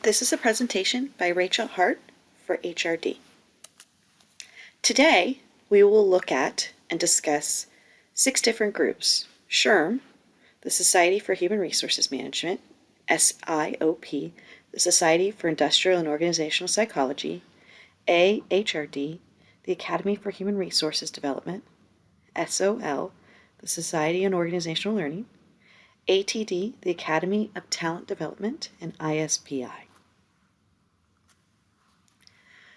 This is a presentation by Rachel Hart for HRD. Today, we will look at and discuss 6 different groups: SHRM, the Society for Human Resources Management; SIOP, the Society for Industrial and Organizational Psychology; HRD, the Academy for Human Resources Development; SOL, the Society on Organizational Learning; ATD, the Academy of Talent Development; and ISPI.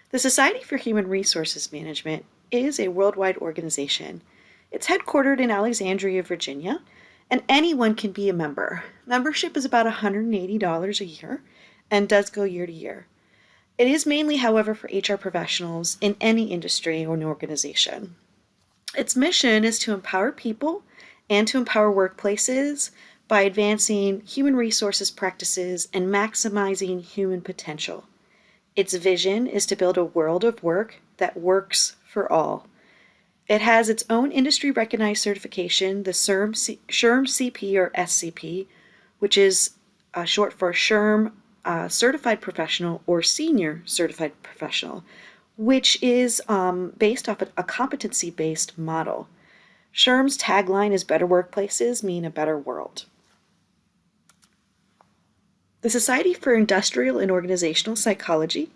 The Society for Human Resources Management is a worldwide organization. It's headquartered in Alexandria, Virginia, and anyone can be a member. Membership is about $180 a year and does go year to year. It is mainly, however, for HR professionals in any industry or an organization. Its mission is to empower people and to empower workplaces by advancing human resources practices and maximizing human potential. Its vision is to build a world of work that works for all. It has its own industry-recognized certification, the SHRM CP or SCP, which is short for SHRM Certified Professional or Senior Certified Professional, which is based off a competency-based model. SHRM's tagline is "Better workplaces mean a better world." The Society for Industrial and Organizational Psychology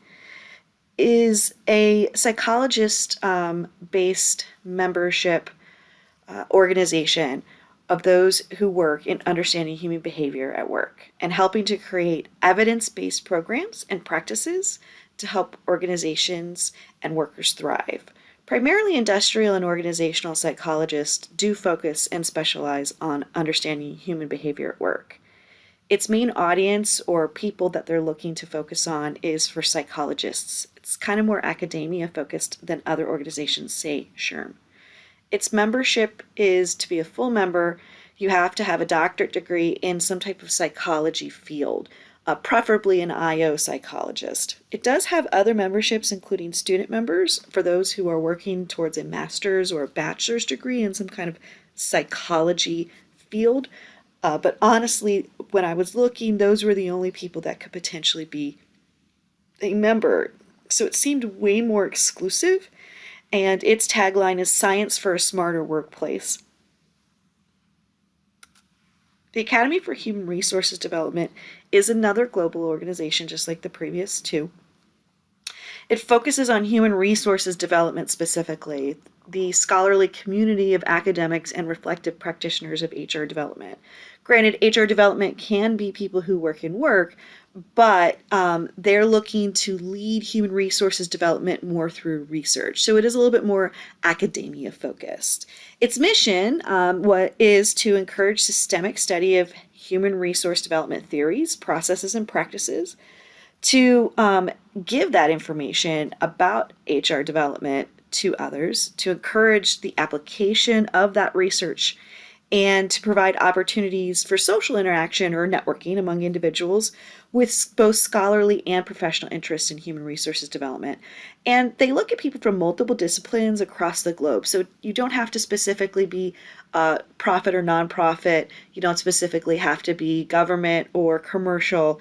is a psychologist-based membership organization of those who work in understanding human behavior at work and helping to create evidence-based programs and practices to help organizations and workers thrive. Primarily, industrial and organizational psychologists do focus and specialize on understanding human behavior at work. Its main audience or people that they're looking to focus on is for psychologists. It's kind of more academia focused than other organizations, say SHRM. Its membership is to be a full member, you have to have a doctorate degree in some type of psychology field, preferably an IO psychologist. It does have other memberships, including student members for those who are working towards a master's or a bachelor's degree in some kind of psychology field. But honestly, when I was looking, those were the only people that could potentially be a member. So it seemed way more exclusive, and its tagline is "Science for a Smarter Workplace." The Academy for Human Resources Development is another global organization, just like the previous two. It focuses on human resources development specifically, the scholarly community of academics and reflective practitioners of HR development. Granted, HR development can be people who work in work, but they're looking to lead human resources development more through research. So it is a little bit more academia focused. Its mission is to encourage systemic study of human resource development theories, processes, and practices, to give that information about HR development to others, to encourage the application of that research, and to provide opportunities for social interaction or networking among individuals with both scholarly and professional interests in human resources development. And they look at people from multiple disciplines across the globe. So you don't have to specifically be profit or nonprofit. You don't specifically have to be government or commercial.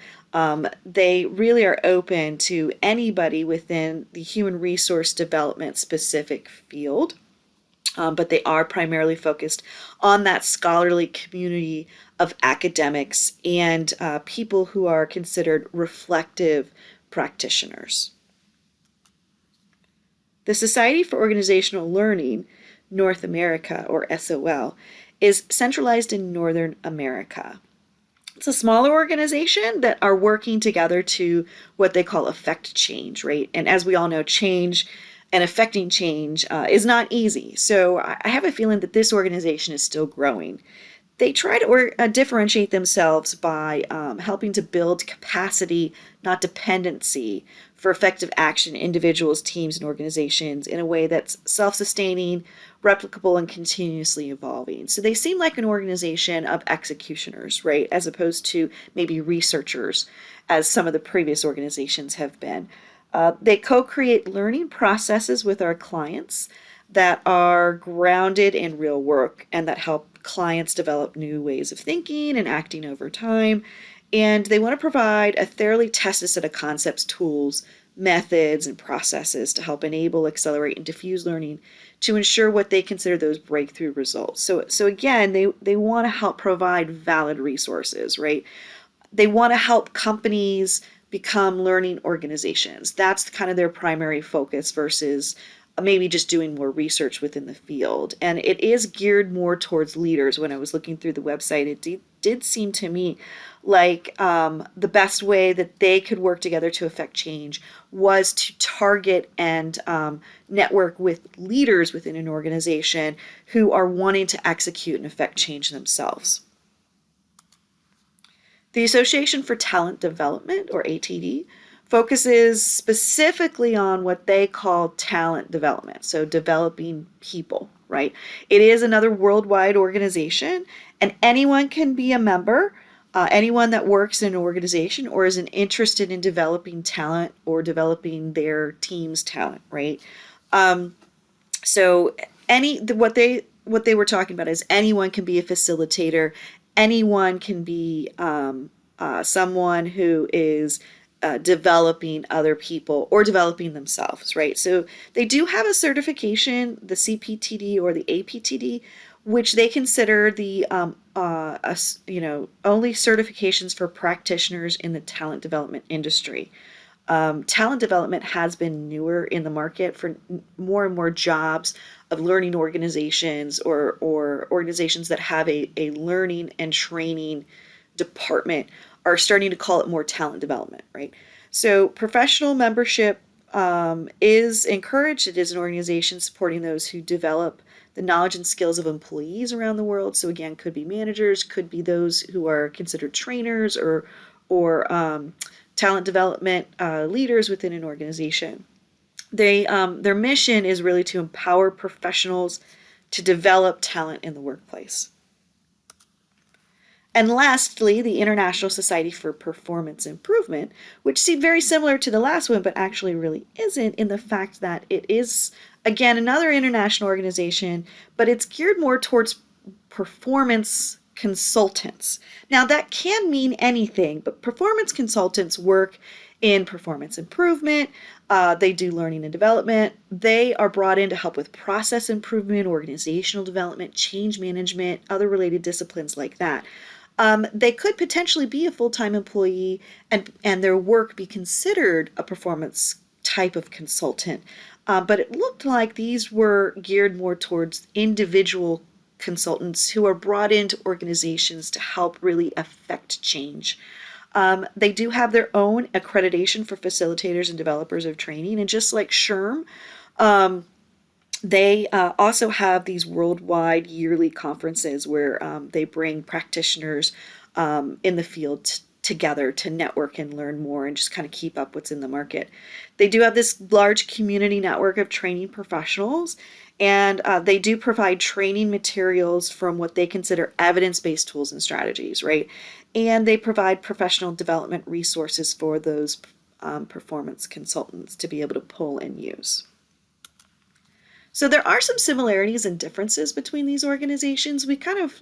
They really are open to anybody within the human resource development specific field. But they are primarily focused on that scholarly community of academics and people who are considered reflective practitioners. The Society for Organizational Learning, North America, or SOL, is centralized in Northern America. It's a smaller organization that are working together to what they call affect change, right? And as we all know, change and affecting change is not easy. So I have a feeling that this organization is still growing. They try to differentiate themselves by helping to build capacity, not dependency, for effective action in individuals, teams, and organizations in a way that's self-sustaining, replicable, and continuously evolving. So they seem like an organization of executioners, right, as opposed to maybe researchers, as some of the previous organizations have been. They co-create learning processes with our clients that are grounded in real work and that help clients develop new ways of thinking and acting over time. And they want to provide a thoroughly tested set of concepts, tools, methods, and processes to help enable, accelerate, and diffuse learning to ensure what they consider those breakthrough results. So again, they want to help provide valid resources, right? They want to help companies become learning organizations. That's kind of their primary focus versus maybe just doing more research within the field. And it is geared more towards leaders. When I was looking through the website, it did seem to me like the best way that they could work together to affect change was to target and network with leaders within an organization who are wanting to execute and affect change themselves. The Association for Talent Development, or ATD, focuses specifically on what they call talent development, so developing people, right? It is another worldwide organization, and anyone can be a member, anyone that works in an organization or is interested in developing talent or developing their team's talent, right? So what they were talking about is anyone can be a facilitator, anyone can be someone who is developing other people or developing themselves, right? So they do have a certification, the CPTD or the APTD, which they consider the only certifications for practitioners in the talent development industry. Talent development has been newer in the market for more and more jobs of learning organizations or organizations that have a learning and training department are starting to call it more talent development, right? So professional membership is encouraged. It is an organization supporting those who develop the knowledge and skills of employees around the world. So again, could be managers, could be those who are considered trainers or talent development leaders within an organization. Their mission is really to empower professionals to develop talent in the workplace. And lastly, the International Society for Performance Improvement, which seemed very similar to the last one, but actually really isn't, in the fact that it is, again, another international organization, but it's geared more towards performance consultants. Now, that can mean anything, but performance consultants work in performance improvement. They do learning and development. They are brought in to help with process improvement, organizational development, change management, other related disciplines like that. They could potentially be a full-time employee and their work be considered a performance type of consultant. But it looked like these were geared more towards individual consultants who are brought into organizations to help really affect change. They do have their own accreditation for facilitators and developers of training. And just like SHRM, they also have these worldwide yearly conferences where they bring practitioners in the field together to network and learn more and just kind of keep up what's in the market. They do have this large community network of training professionals, and they do provide training materials from what they consider evidence-based tools and strategies, right? And they provide professional development resources for those performance consultants to be able to pull and use. So there are some similarities and differences between these organizations. We kind of,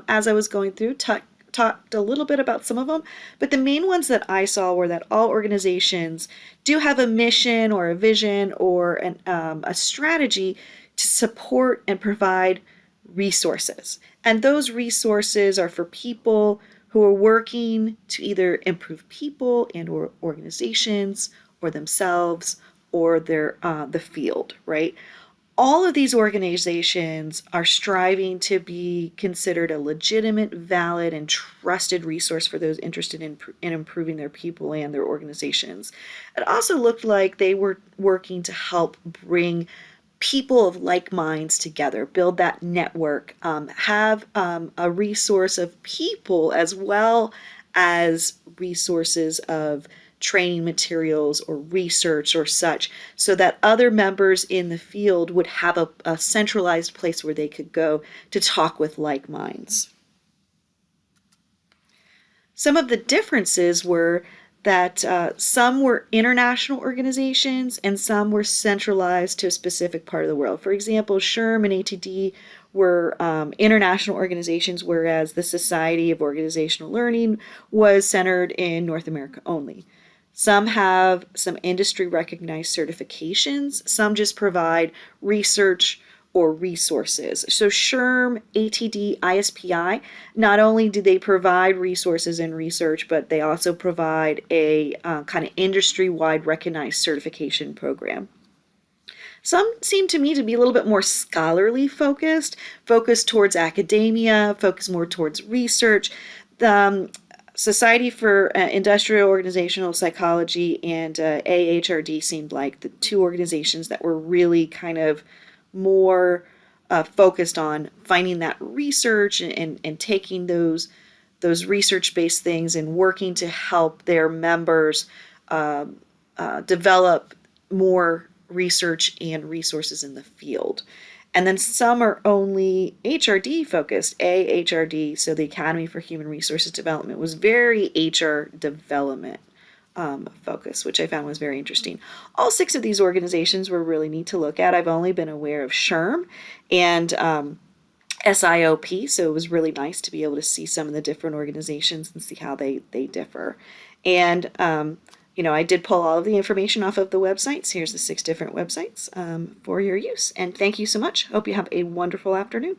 as I was going through, talked a little bit about some of them, but the main ones that I saw were that all organizations do have a mission or a vision or a strategy to support and provide resources. And those resources are for people who are working to either improve people and or organizations or themselves or the field, right? All of these organizations are striving to be considered a legitimate, valid, and trusted resource for those interested in improving their people and their organizations. It also looked like they were working to help bring people of like minds together, build that network, have a resource of people as well as resources of training materials or research or such, so that other members in the field would have a centralized place where they could go to talk with like minds. Some of the differences were that some were international organizations and some were centralized to a specific part of the world. For example, SHRM and ATD were international organizations, whereas the Society of Organizational Learning was centered in North America only. Some have some industry recognized certifications, some just provide research or resources. So SHRM, ATD, ISPI, not only do they provide resources and research, but they also provide a kind of industry-wide recognized certification program. Some seem to me to be a little bit more scholarly focused towards academia, focused more towards research. The Society for Industrial Organizational Psychology and AHRD seemed like the two organizations that were really kind of more focused on finding that research and taking those research-based things and working to help their members develop more research and resources in the field. And then some are only HRD focused, AHRD, so the Academy for Human Resources Development was very HR development focus, which I found was very interesting. All 6 of these organizations were really neat to look at. I've only been aware of SHRM and SIOP, so it was really nice to be able to see some of the different organizations and see how they differ. And I did pull all of the information off of the websites. Here's the 6 different websites for your use. And thank you so much. Hope you have a wonderful afternoon.